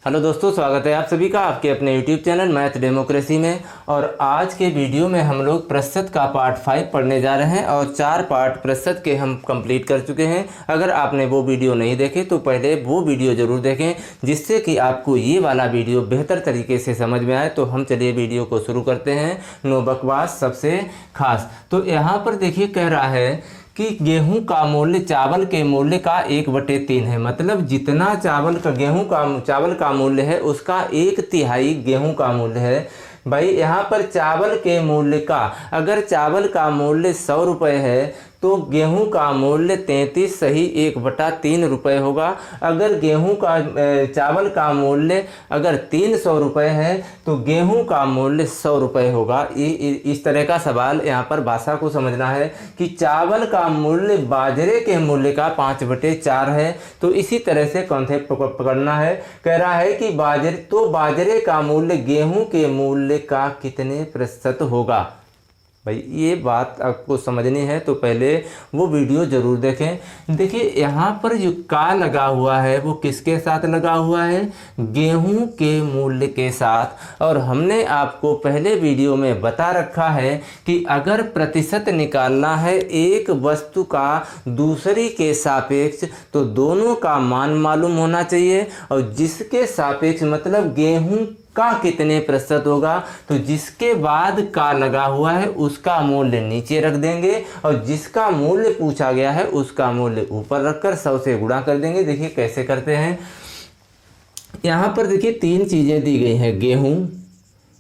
Hello दोस्तों, स्वागत है आप सभी का आपके अपने YouTube चैनल मैथ डेमोक्रेसी में। और आज के वीडियो में हम लोग प्रतिशत का पार्ट 5 पढ़ने जा रहे हैं और 4 पार्ट प्रतिशत के हम कंप्लीट कर चुके हैं। अगर आपने वो वीडियो नहीं देखे तो पहले वो वीडियो ज़रूर देखें, जिससे कि आपको ये वाला वीडियो बेहतर तरीके से समझ में आए। तो हम चलिए वीडियो को शुरू करते हैं। नो बकवास सबसे खास। तो यहाँ पर देखिए कह रहा है कि गेहूं का मूल्य चावल के मूल्य का 1/3 है। मतलब जितना चावल का मूल्य है उसका 1/3 गेहूं का मूल्य है। भाई यहाँ पर चावल के मूल्य का, अगर चावल का मूल्य 100 रुपये है तो गेहूं का मूल्य 33 सही 1/3 रुपये होगा। अगर चावल का मूल्य अगर 300 रुपये है तो गेहूं का मूल्य 100 रुपये होगा। इस तरह का सवाल यहाँ पर भाषा को समझना है कि चावल का मूल्य बाजरे के मूल्य का 5/4 है। तो इसी तरह से कॉन्सेप्ट पकड़ना है। कह रहा है कि बाजरे का मूल्य गेहूं के मूल्य का कितने प्रतिशत होगा। भाई ये बात आपको समझनी है तो पहले वो वीडियो ज़रूर देखें। देखिए यहाँ पर जो का लगा हुआ है वो किसके साथ लगा हुआ है? गेहूं के मूल्य के साथ। और हमने आपको पहले वीडियो में बता रखा है कि अगर प्रतिशत निकालना है एक वस्तु का दूसरी के सापेक्ष तो दोनों का मान मालूम होना चाहिए। और जिसके सापेक्ष मतलब गेहूं का कितने प्रतिशत होगा, तो जिसके बाद का लगा हुआ है उसका मूल्य नीचे रख देंगे और जिसका मूल्य पूछा गया है उसका मूल्य ऊपर रखकर 100 से गुणा कर देंगे। देखिए कैसे करते हैं। यहाँ पर देखिए 3 चीज़ें दी गई हैं। गेहूं,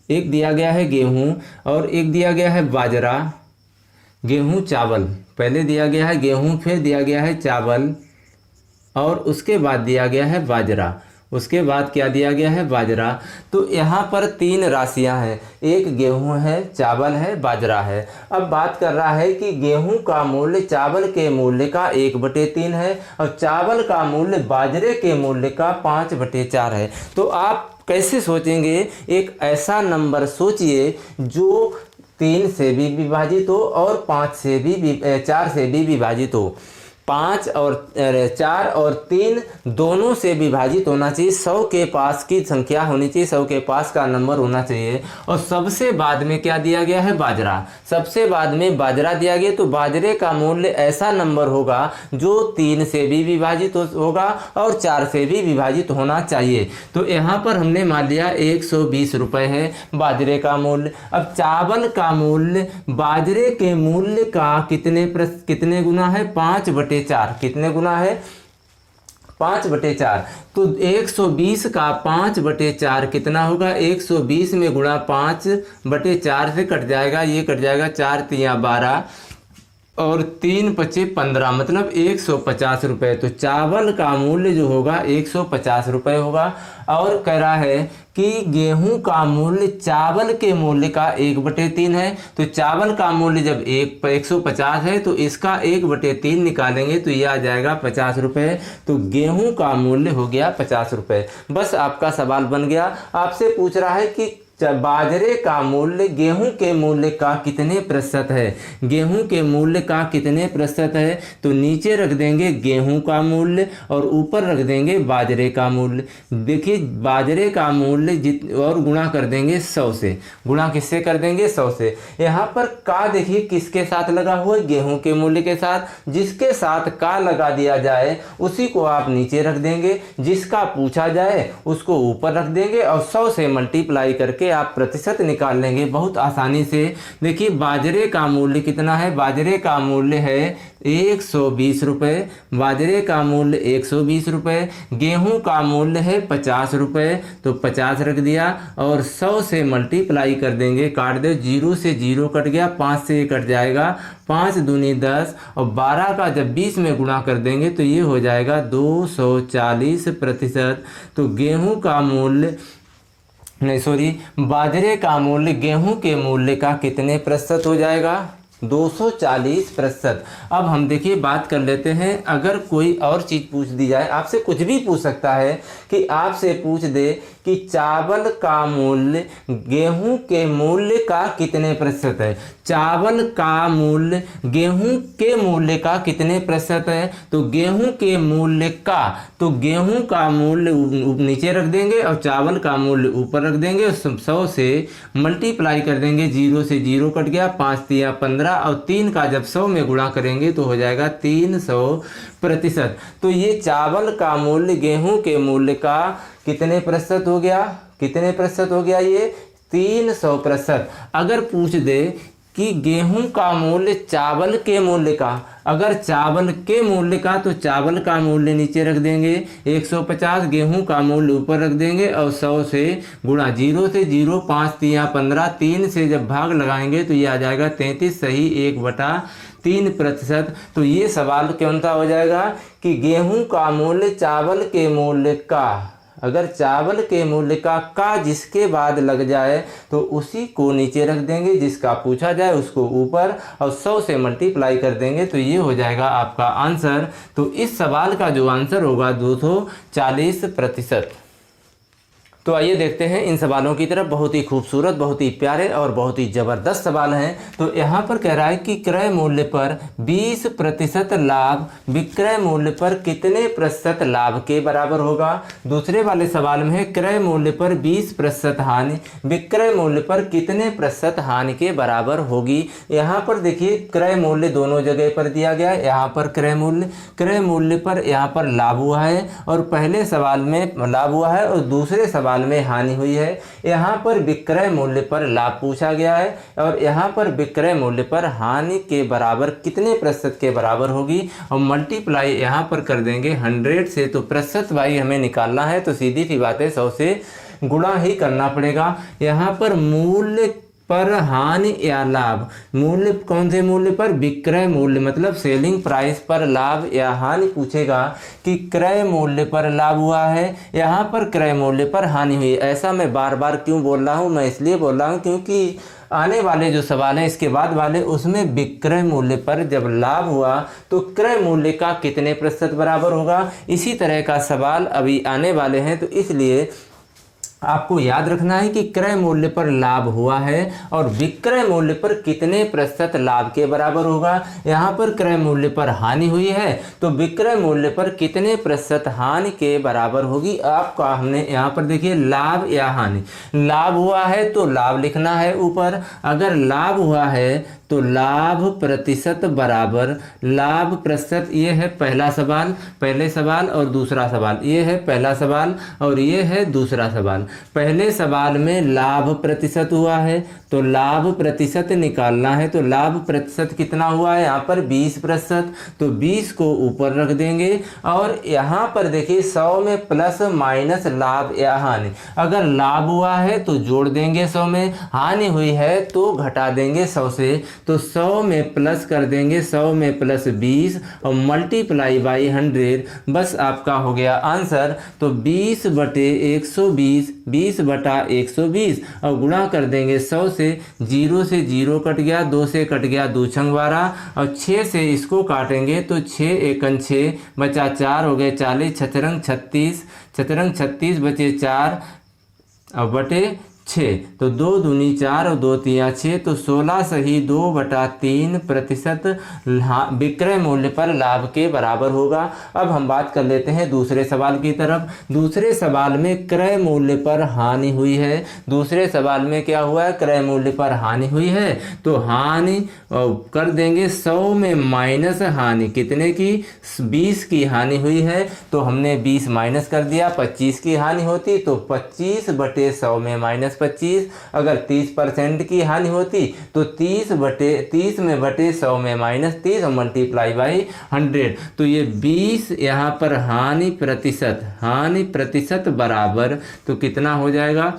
एक दिया गया है गेहूं और एक दिया गया है बाजरा। गेहूं चावल, पहले दिया गया है गेहूं, फिर दिया गया है चावल और उसके बाद दिया गया है बाजरा। उसके बाद क्या दिया गया है? बाजरा। तो यहाँ पर 3 राशियाँ हैं, एक गेहूं है, चावल है, बाजरा है। अब बात कर रहा है कि गेहूं का मूल्य चावल के मूल्य का 1/3 है और चावल का मूल्य बाजरे के मूल्य का 5/4 है। तो आप कैसे सोचेंगे? एक ऐसा नंबर सोचिए जो 3 से भी विभाजित हो और 4 से भी विभाजित हो। 5 और 4 और 3 दोनों से विभाजित होना चाहिए। 100 के पास की संख्या होनी चाहिए, 100 के पास का नंबर होना चाहिए। और सबसे बाद में क्या दिया गया है? बाजरा। सबसे बाद में बाजरा दिया गया तो बाजरे का मूल्य ऐसा नंबर होगा जो 3 से भी विभाजित होगा और 4 से भी विभाजित होना चाहिए। तो यहाँ पर हमने मान लिया 120 रुपये है बाजरे का मूल्य। अब चावल का मूल्य बाजरे के मूल्य का कितने गुना है? 5/4। कितने गुना है? 5/4। तो 120 का 5/4 कितना होगा? 120 में गुणा 5/4 से कट जाएगा, ये कट जाएगा 4 तिया 12 और 3 पचे 15, मतलब 150 रुपये। तो चावल का मूल्य जो होगा 150 रुपये होगा। और कह रहा है कि गेहूं का मूल्य चावल के मूल्य का 1/3 है। तो चावल का मूल्य जब 150 है तो इसका 1/3 निकालेंगे तो यह आ जाएगा 50 रुपये। तो गेहूं का मूल्य हो गया 50 रुपये। बस आपका सवाल बन गया। आपसे पूछ रहा है कि बाजरे का मूल्य गेहूं के मूल्य का कितने प्रतिशत है? गेहूं के मूल्य का कितने प्रतिशत है? तो नीचे रख देंगे गेहूं का मूल्य और ऊपर रख देंगे बाजरे का मूल्य। देखिए बाजरे का मूल्य और गुणा कर देंगे 100 से। गुणा किससे कर देंगे? 100 से। यहाँ पर का देखिए किसके साथ लगा हुआ है? गेहूं के मूल्य के साथ। जिसके साथ का लगा दिया जाए उसी को आप नीचे रख देंगे, जिसका पूछा जाए उसको ऊपर रख देंगे और 100 से मल्टीप्लाई करके आप प्रतिशत निकाल लेंगे बहुत आसानी से। देखिए बाजरे का मूल्य कितना है? बाजरे का मूल्य है 120 रुपये। बाजरे का मूल्य 120 रुपये। गेहूं का मूल्य है 50 रुपये, तो 50 रख दिया और 100 से मल्टीप्लाई कर देंगे। काट दो, 0 से 0 कट गया, 5 से ये कट जाएगा, 5 दूनी 10 और 12 का जब 20 में गुणा कर देंगे तो ये हो जाएगा 240%। तो गेहूं का मूल्य बाजरे का मूल्य गेहूं के मूल्य का कितने प्रतिशत हो जाएगा? 240%। अब हम देखिए बात कर लेते हैं। अगर कोई और चीज़ पूछ दी जाए, आपसे कुछ भी पूछ सकता है कि आपसे पूछ दे कि चावल का मूल्य गेहूं के मूल्य का कितने प्रतिशत है। चावल का मूल्य गेहूं के मूल्य का कितने प्रतिशत है, तो गेहूं के मूल्य का, तो गेहूं का मूल्य नीचे रख देंगे और चावल का मूल्य ऊपर रख देंगे और 100 से मल्टीप्लाई कर देंगे। 0 से 0 कट गया, 5 तिया 15 और 3 का जब 100 में गुणा करेंगे तो हो जाएगा 300%। तो ये चावल का मूल्य गेहूं के मूल्य का कितने प्रतिशत हो गया, कितने प्रतिशत हो गया, ये 300%। अगर पूछ दे कि गेहूं का मूल्य चावल के मूल्य का, अगर चावल के मूल्य का तो चावल का मूल्य नीचे रख देंगे 150, गेहूं का मूल्य ऊपर रख देंगे और 100 से गुणा। 0 से 0, 5 तिया 15, 3 से जब भाग लगाएंगे तो ये आ जाएगा 33, सही 1/3%। तो ये सवाल कौन सा हो जाएगा कि गेहूं का मूल्य चावल के मूल्य का, अगर चावल के मूल्य का जिसके बाद लग जाए तो उसी को नीचे रख देंगे, जिसका पूछा जाए उसको ऊपर और 100 से मल्टीप्लाई कर देंगे तो ये हो जाएगा आपका आंसर। तो इस सवाल का जो आंसर होगा 240%। तो आइए देखते हैं इन सवालों की तरफ। बहुत ही खूबसूरत, बहुत ही प्यारे और बहुत ही ज़बरदस्त सवाल हैं। तो यहाँ पर कह रहा है कि क्रय मूल्य पर 20% लाभ विक्रय मूल्य पर कितने प्रतिशत लाभ के बराबर होगा। दूसरे वाले सवाल में है क्रय मूल्य पर 20% हानि विक्रय मूल्य पर कितने प्रतिशत हानि के बराबर होगी। यहाँ पर देखिए क्रय मूल्य दोनों जगह पर दिया गया है। यहाँ पर क्रय मूल्य पर यहाँ पर लाभ हुआ है और पहले सवाल में लाभ हुआ है और दूसरे सवाल में हानि हुई है। यहाँ पर विक्रय मूल्य पर लाभ पूछा गया है और यहाँ पर विक्रय मूल्य पर हानि के बराबर कितने प्रतिशत के बराबर होगी और मल्टीप्लाई यहाँ पर कर देंगे 100 से। तो प्रतिशत भाई हमें निकालना है तो सीधी सी बात है 100 से गुणा ही करना पड़ेगा। यहाँ पर मूल्य पर हानि या लाभ, मूल्य कौन से मूल्य पर, विक्रय मूल्य मतलब सेलिंग प्राइस पर लाभ या हानि पूछेगा कि क्रय मूल्य पर लाभ हुआ है, यहाँ पर क्रय मूल्य पर हानि हुई। ऐसा मैं बार बार क्यों बोल रहा हूँ, मैं इसलिए बोल रहा हूँ क्योंकि आने वाले जो सवाल हैं इसके बाद वाले उसमें विक्रय मूल्य पर जब लाभ हुआ तो क्रय मूल्य का कितने प्रतिशत बराबर होगा। इसी तरह का सवाल अभी आने वाले हैं, तो इसलिए आपको याद रखना है कि क्रय मूल्य पर लाभ हुआ है और विक्रय मूल्य पर कितने प्रतिशत लाभ के बराबर होगा। यहाँ पर क्रय मूल्य पर हानि हुई है तो विक्रय मूल्य पर कितने प्रतिशत हानि के बराबर होगी। आपका हमने यहाँ पर देखिए लाभ या हानि, लाभ हुआ है तो लाभ लिखना है ऊपर, अगर लाभ हुआ है तो लाभ प्रतिशत बराबर लाभ प्रतिशत, ये है पहला सवाल, पहले सवाल और दूसरा सवाल, ये है पहला सवाल और ये है दूसरा सवाल। पहले सवाल में लाभ प्रतिशत हुआ है तो लाभ प्रतिशत निकालना है, तो लाभ प्रतिशत कितना हुआ है यहाँ पर 20%, तो 20 को ऊपर रख देंगे और यहाँ पर देखिए 100 में प्लस माइनस लाभ या हानि, अगर लाभ हुआ है तो जोड़ देंगे 100 में, हानि हुई है तो घटा देंगे 100 से, तो 100 में प्लस कर देंगे 100 में प्लस 20 और मल्टीप्लाई बाई 100, बस आपका हो गया आंसर। तो 20/120, 20/120 और गुणा कर देंगे 100 से, 0 से 0 कट गया, 2 से कट गया 2 छंग 12 और 6 से इसको काटेंगे तो 6 एकन 6 बचा 4 हो गए 40, छतरंग 36, छतरंग 36 बचे 4 और बटे 6, तो 2 दूनी 4 और 2 तिया 6, तो 16 सही 2/3% विक्रय मूल्य पर लाभ के बराबर होगा। अब हम बात कर लेते हैं दूसरे सवाल की तरफ। दूसरे सवाल में क्रय मूल्य पर हानि हुई है, दूसरे सवाल में क्या हुआ है, क्रय मूल्य पर हानि हुई है, तो हानि कर देंगे 100 में माइनस हानि, कितने की, 20 की हानि हुई है, तो हमने 20 माइनस कर दिया, 25 की हानि होती तो 25/100 में माइनस 25, अगर 30% की हानि होती तो 30 में बटे 100 में माइनस 30 और मल्टीप्लाई बाई 100, तो ये 20 यहाँ पर हानि प्रतिशत बराबर, तो कितना हो जाएगा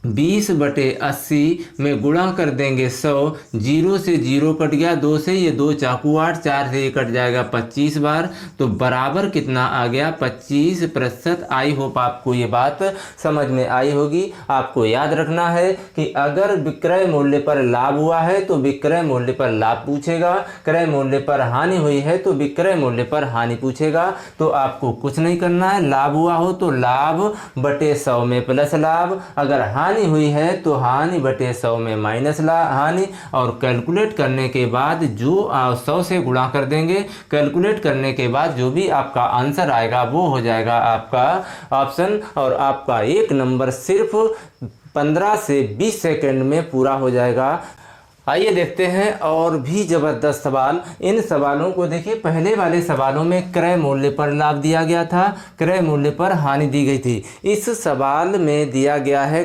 20/80 में गुणा कर देंगे 100, 0 से 0 कट गया, 2 से ये 2 चाकू 8, 4 से ये कट जाएगा 25 बार, तो बराबर कितना आ गया 25%। आई होप आपको ये बात समझ में आई होगी। आपको याद रखना है कि अगर विक्रय मूल्य पर लाभ हुआ है तो विक्रय मूल्य पर लाभ पूछेगा, क्रय मूल्य पर हानि हुई है तो विक्रय मूल्य पर हानि पूछेगा। तो आपको कुछ नहीं करना है, लाभ हुआ हो तो लाभ बटे 100 में प्लस लाभ, अगर हानि हानि हुई है तो हानि बटे 100 में माइनस हानि, और कैलकुलेट करने के बाद जो 100 से गुणा कर देंगे, कैलकुलेट करने के बाद जो भी आपका आंसर आएगा वो हो जाएगा आपका ऑप्शन, और आपका एक नंबर सिर्फ 15 से 20 सेकंड में पूरा हो जाएगा। आइए देखते हैं और भी ज़बरदस्त सवाल। इन सवालों को देखिए, पहले वाले सवालों में क्रय मूल्य पर लाभ दिया गया था, क्रय मूल्य पर हानि दी गई थी। इस सवाल में दिया गया है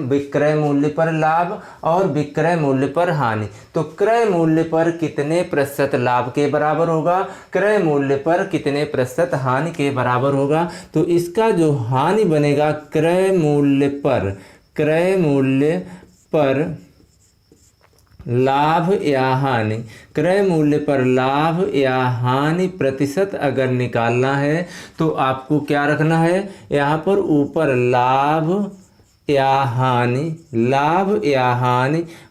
विक्रय मूल्य पर लाभ और विक्रय मूल्य पर हानि। तो क्रय मूल्य पर कितने प्रतिशत लाभ के बराबर होगा, क्रय मूल्य पर कितने प्रतिशत हानि के बराबर होगा। तो इसका जो हानि बनेगा क्रय मूल्य पर लाभ या हानि, क्रय मूल्य पर लाभ या हानि प्रतिशत अगर निकालना है तो आपको क्या रखना है, यहाँ पर ऊपर लाभ या हानि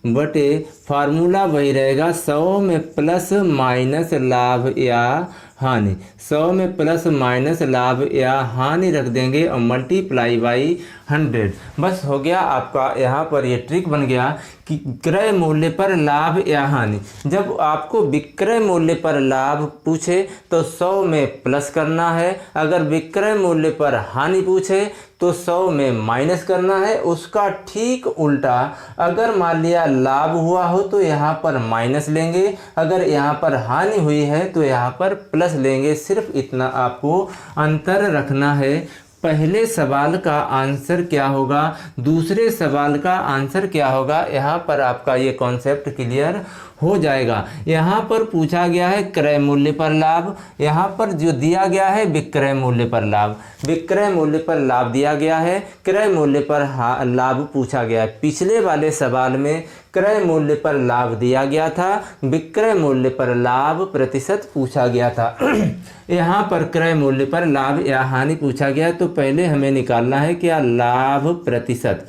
बटे फार्मूला वही रहेगा 100 में प्लस माइनस लाभ या हानि, 100 में प्लस माइनस लाभ या हानि रख देंगे और मल्टीप्लाई बाई 100। बस हो गया आपका, यहाँ पर ये ट्रिक बन गया कि क्रय मूल्य पर लाभ या हानि। जब आपको विक्रय मूल्य पर लाभ पूछे तो 100 में प्लस करना है, अगर विक्रय मूल्य पर हानि पूछे तो 100 में माइनस करना है। उसका ठीक उल्टा, अगर मान लिया लाभ हुआ हो तो यहाँ पर माइनस लेंगे, अगर यहाँ पर हानि हुई है तो यहाँ पर प्लस लेंगे। सिर्फ इतना आपको अंतर रखना है। पहले सवाल का आंसर क्या होगा, दूसरे सवाल का आंसर क्या होगा, यहाँ पर आपका ये कॉन्सेप्ट क्लियर हो जाएगा। यहाँ पर पूछा गया है क्रय मूल्य पर लाभ, यहाँ पर जो दिया गया है विक्रय मूल्य पर लाभ, विक्रय मूल्य पर लाभ दिया गया है, क्रय मूल्य पर लाभ पूछा गया है। पिछले वाले सवाल में क्रय मूल्य पर लाभ दिया गया था, विक्रय मूल्य पर लाभ प्रतिशत पूछा गया था। यहाँ पर क्रय मूल्य पर लाभ या हानि पूछा गया, तो पहले हमें निकालना है क्या, लाभ प्रतिशत।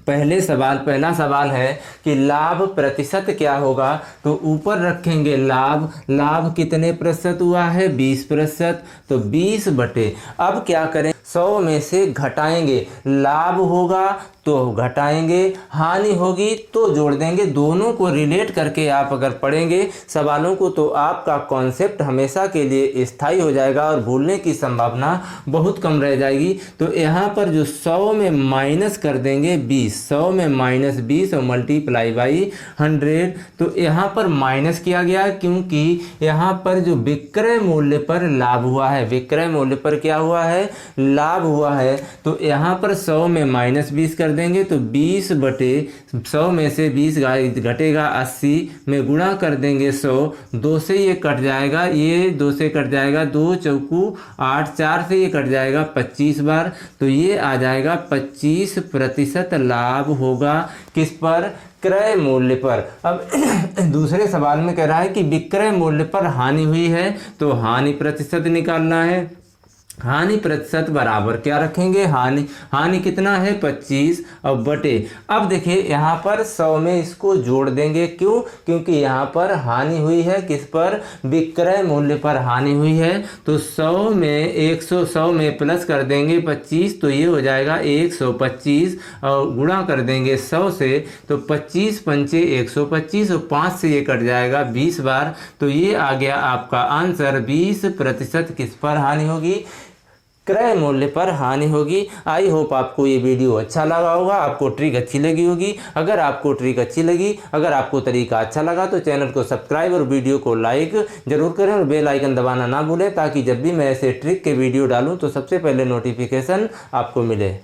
पहला सवाल है कि लाभ प्रतिशत क्या होगा, तो ऊपर रखेंगे लाभ कितने प्रतिशत हुआ है, 20%, तो 20 बटे, अब क्या करें, 100 में से घटाएंगे, लाभ होगा तो घटाएंगे, हानि होगी तो जोड़ देंगे। दोनों को रिलेट करके आप अगर पढ़ेंगे सवालों को तो आपका कॉन्सेप्ट हमेशा के लिए स्थायी हो जाएगा और भूलने की संभावना बहुत कम रह जाएगी। तो यहाँ पर जो 100 में माइनस कर देंगे 20, 100 में माइनस 20 और मल्टीप्लाई बाई 100। तो यहाँ पर माइनस किया गया क्योंकि यहाँ पर जो विक्रय मूल्य पर लाभ हुआ है, विक्रय मूल्य पर क्या हुआ है, लाभ हुआ है। तो यहाँ पर 100 में माइनस 20 कर देंगे, तो 20 बटे 100 में से 20 घटेगा 80 में गुणा कर देंगे 100, 2 से ये कट जाएगा, ये 2 से कट जाएगा, 2 चौकू 8, 4 से ये कट जाएगा 25 बार, तो ये आ जाएगा 25% लाभ होगा किस पर, क्रय मूल्य पर। अब दूसरे सवाल में कह रहा है कि विक्रय मूल्य पर हानि हुई है, तो हानि प्रतिशत निकालना है। हानि प्रतिशत बराबर क्या रखेंगे, हानि कितना है 25 और बटे, अब देखिए यहाँ पर 100 में इसको जोड़ देंगे, क्यों, क्योंकि यहाँ पर हानि हुई है किस पर, विक्रय मूल्य पर हानि हुई है। तो 100 में 100 में प्लस कर देंगे 25, तो ये हो जाएगा 125 और गुणा कर देंगे 100 से, तो 25 पंचे 125 और 5 से ये कट जाएगा 20 बार, तो ये आ गया आपका आंसर। 20% किस पर हानि होगी, क्रय मूल्य पर हानि होगी। आई होप आपको ये वीडियो अच्छा लगा होगा, आपको ट्रिक अच्छी लगी होगी। अगर आपको ट्रिक अच्छी लगी, अगर आपको तरीका अच्छा लगा तो चैनल को सब्सक्राइब और वीडियो को लाइक जरूर करें और बेल आइकन दबाना ना भूलें, ताकि जब भी मैं ऐसे ट्रिक के वीडियो डालूं तो सबसे पहले नोटिफिकेशन आपको मिले।